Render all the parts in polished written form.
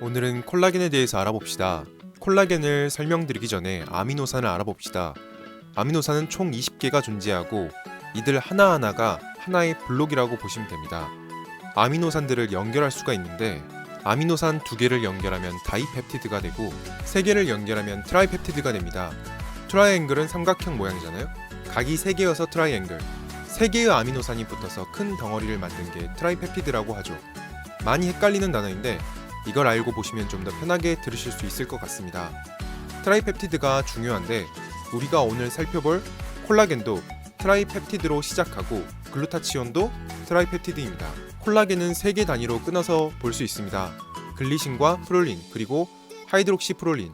오늘은 콜라겐에 대해서 알아봅시다. 콜라겐을 설명드리기 전에 아미노산을 알아봅시다. 아미노산은 총 20개가 존재하고 이들 하나하나가 하나의 블록이라고 보시면 됩니다. 아미노산들을 연결할 수가 있는데 아미노산 2개를 연결하면 다이펩티드가 되고 3개를 연결하면 트라이펩티드가 됩니다. 트라이앵글은 삼각형 모양이잖아요. 각이 3개여서 트라이앵글. 3개의 아미노산이 붙어서 큰 덩어리를 만든 게 트라이펩티드라고 하죠. 많이 헷갈리는 단어인데 이걸 알고 보시면 좀 더 편하게 들으실 수 있을 것 같습니다. 트라이펩티드가 중요한데 우리가 오늘 살펴볼 콜라겐도 트라이펩티드로 시작하고 글루타치온도 트라이펩티드입니다. 콜라겐은 3개 단위로 끊어서 볼 수 있습니다. 글리신과 프롤린 그리고 하이드록시프롤린.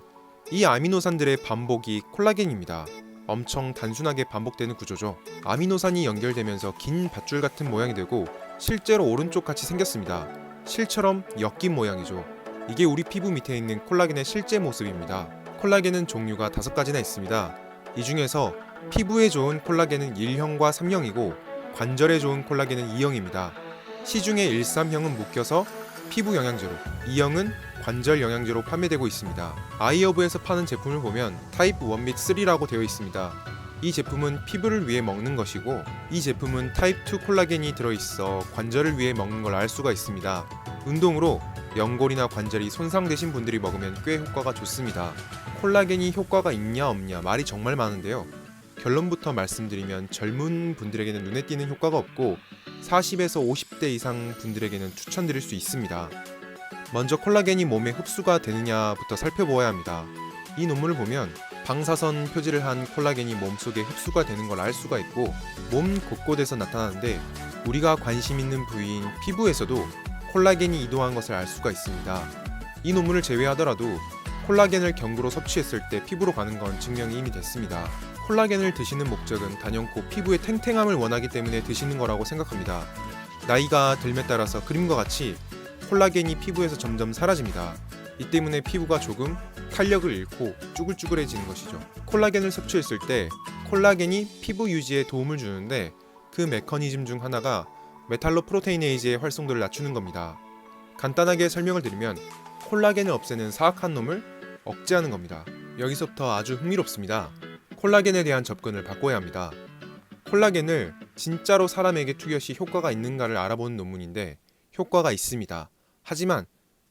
이 아미노산들의 반복이 콜라겐입니다. 엄청 단순하게 반복되는 구조죠. 아미노산이 연결되면서 긴 밧줄 같은 모양이 되고 실제로 오른쪽 같이 생겼습니다. 실처럼 엮인 모양이죠. 이게 우리 피부 밑에 있는 콜라겐의 실제 모습입니다. 콜라겐은 종류가 5가지나 있습니다. 이 중에서 피부에 좋은 콜라겐은 1형과 3형이고 관절에 좋은 콜라겐은 2형입니다. 시중에 1, 3형은 묶여서 피부 영양제로, 2형은 관절 영양제로 판매되고 있습니다. 아이허브에서 파는 제품을 보면 타입 1 및 3라고 되어 있습니다. 이 제품은 피부를 위해 먹는 것이고 이 제품은 타입 2 콜라겐이 들어있어 관절을 위해 먹는 걸 알 수가 있습니다. 운동으로 연골이나 관절이 손상되신 분들이 먹으면 꽤 효과가 좋습니다. 콜라겐이 효과가 있냐 없냐 말이 정말 많은데요. 결론부터 말씀드리면 젊은 분들에게는 눈에 띄는 효과가 없고 40에서 50대 이상 분들에게는 추천드릴 수 있습니다. 먼저 콜라겐이 몸에 흡수가 되느냐부터 살펴보아야 합니다. 이 논문을 보면 방사선 표지를 한 콜라겐이 몸속에 흡수가 되는 걸 알 수가 있고 몸 곳곳에서 나타나는데 우리가 관심 있는 부위인 피부에서도 콜라겐이 이동한 것을 알 수가 있습니다. 이 논문을 제외하더라도 콜라겐을 경구로 섭취했을 때 피부로 가는 건 증명이 이미 됐습니다. 콜라겐을 드시는 목적은 단연코 피부의 탱탱함을 원하기 때문에 드시는 거라고 생각합니다. 나이가 들에 따라서 그림과 같이 콜라겐이 피부에서 점점 사라집니다. 이 때문에 피부가 조금 탄력을 잃고 쭈글쭈글해지는 것이죠. 콜라겐을 섭취했을 때 콜라겐이 피부 유지에 도움을 주는데 그 메커니즘 중 하나가 메탈로프로테이네이즈의 활성도를 낮추는 겁니다. 간단하게 설명을 드리면 콜라겐을 없애는 사악한 놈을 억제하는 겁니다. 여기서부터 아주 흥미롭습니다. 콜라겐에 대한 접근을 바꿔야 합니다. 콜라겐을 진짜로 사람에게 투여시 효과가 있는가를 알아보는 논문인데 효과가 있습니다. 하지만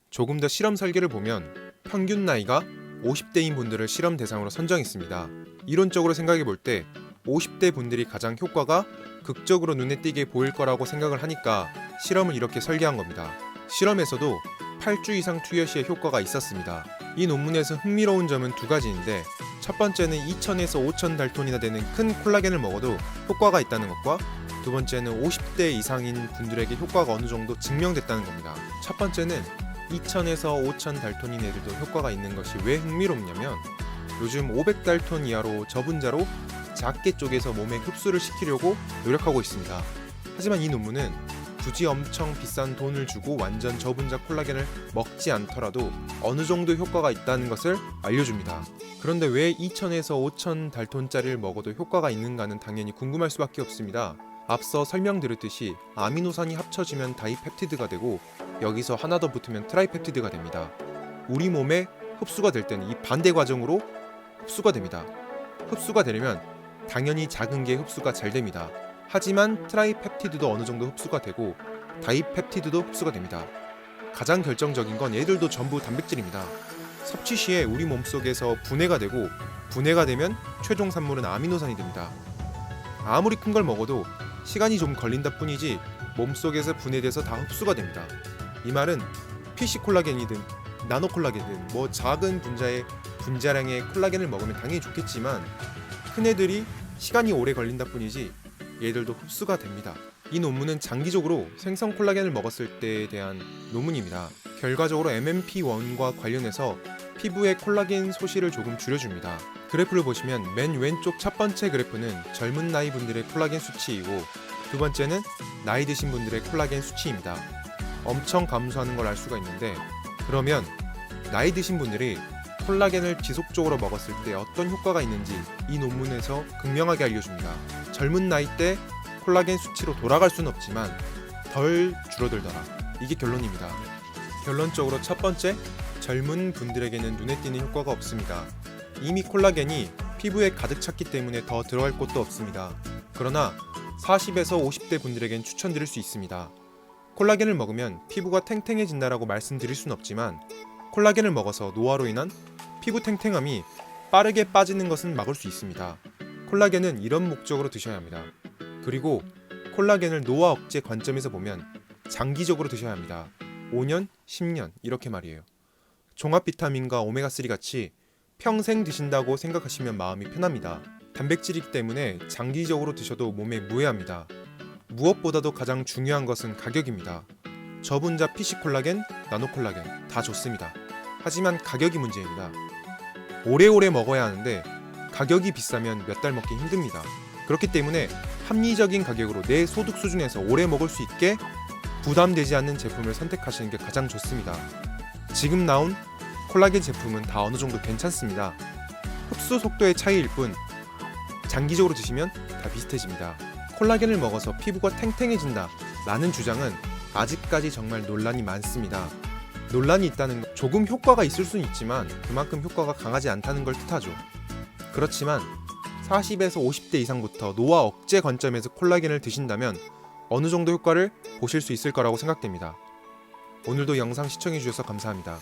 조금 더 실험 설계를 보면 평균 나이가 50대인 분들을 실험 대상으로 선정했습니다. 이론적으로 생각해 볼 때 50대 분들이 가장 효과가 극적으로 눈에 띄게 보일 거라고 생각을 하니까 실험을 이렇게 설계한 겁니다. 실험에서도 8주 이상 투여 시에 효과가 있었습니다. 이 논문에서 흥미로운 점은 2가지인데 첫 번째는 2000에서 5000 달톤이나 되는 큰 콜라겐을 먹어도 효과가 있다는 것과 두 번째는 50대 이상인 분들에게 효과가 어느 정도 증명됐다는 겁니다. 첫 번째는 2000에서 5000 달톤인 애들도 효과가 있는 것이 왜 흥미롭냐면 요즘 500달톤 이하로 저분자로 작게 쪼개서 몸에 흡수를 시키려고 노력하고 있습니다. 하지만 이 논문은 굳이 엄청 비싼 돈을 주고 완전 저분자 콜라겐을 먹지 않더라도 어느 정도 효과가 있다는 것을 알려줍니다. 그런데 왜 2000에서 5000 달톤짜리를 먹어도 효과가 있는가는 당연히 궁금할 수밖에 없습니다. 앞서 설명드렸듯이 아미노산이 합쳐지면 다이펩티드가 되고 여기서 하나 더 붙으면 트라이펩티드가 됩니다. 우리 몸에 흡수가 될 때는 이 반대 과정으로 흡수가 됩니다. 흡수가 되려면 당연히 작은 게 흡수가 잘 됩니다. 하지만 트라이펩티드도 어느 정도 흡수가 되고 다이펩티드도 흡수가 됩니다. 가장 결정적인 건 얘들도 전부 단백질입니다. 섭취 시에 우리 몸속에서 분해가 되고 분해가 되면 최종 산물은 아미노산이 됩니다. 아무리 큰 걸 먹어도 시간이 좀 걸린다 뿐이지 몸속에서 분해돼서 다 흡수가 됩니다. 이 말은 PC 콜라겐이든 나노 콜라겐이든 뭐 작은 분자량의 콜라겐을 먹으면 당연히 좋겠지만 큰 애들이 시간이 오래 걸린다 뿐이지 얘들도 흡수가 됩니다. 이 논문은 장기적으로 생성 콜라겐을 먹었을 때에 대한 논문입니다. 결과적으로 MMP1과 관련해서 피부의 콜라겐 소실을 조금 줄여줍니다. 그래프를 보시면 맨 왼쪽 첫 번째 그래프는 젊은 나이 분들의 콜라겐 수치이고 두 번째는 나이 드신 분들의 콜라겐 수치입니다. 엄청 감소하는 걸 알 수가 있는데 그러면 나이 드신 분들이 콜라겐을 지속적으로 먹었을 때 어떤 효과가 있는지 이 논문에서 극명하게 알려줍니다. 젊은 나이 때 콜라겐 수치로 돌아갈 수는 없지만 덜 줄어들더라. 이게 결론입니다. 결론적으로 첫 번째, 젊은 분들에게는 눈에 띄는 효과가 없습니다. 이미 콜라겐이 피부에 가득 찼기 때문에 더 들어갈 곳도 없습니다. 그러나 40에서 50대 분들에겐 추천드릴 수 있습니다. 콜라겐을 먹으면 피부가 탱탱해진다라고 말씀드릴 순 없지만 콜라겐을 먹어서 노화로 인한 피부 탱탱함이 빠르게 빠지는 것은 막을 수 있습니다. 콜라겐은 이런 목적으로 드셔야 합니다. 그리고 콜라겐을 노화 억제 관점에서 보면 장기적으로 드셔야 합니다. 5년, 10년 이렇게 말이에요. 종합 비타민과 오메가3 같이 평생 드신다고 생각하시면 마음이 편합니다. 단백질이기 때문에 장기적으로 드셔도 몸에 무해합니다. 무엇보다도 가장 중요한 것은 가격입니다. 저분자 PC 콜라겐, 나노 콜라겐 다 좋습니다. 하지만 가격이 문제입니다. 오래오래 먹어야 하는데 가격이 비싸면 몇 달 먹기 힘듭니다. 그렇기 때문에 합리적인 가격으로 내 소득 수준에서 오래 먹을 수 있게 부담되지 않는 제품을 선택하시는 게 가장 좋습니다. 지금 나온 콜라겐 제품은 다 어느 정도 괜찮습니다. 흡수 속도의 차이일 뿐 장기적으로 드시면 다 비슷해집니다. 콜라겐을 먹어서 피부가 탱탱해진다 라는 주장은 아직까지 정말 논란이 많습니다. 논란이 있다는 건 조금 효과가 있을 수는 있지만 그만큼 효과가 강하지 않다는 걸 뜻하죠. 그렇지만 40에서 50대 이상부터 노화 억제 관점에서 콜라겐을 드신다면 어느 정도 효과를 보실 수 있을 거라고 생각됩니다. 오늘도 영상 시청해주셔서 감사합니다.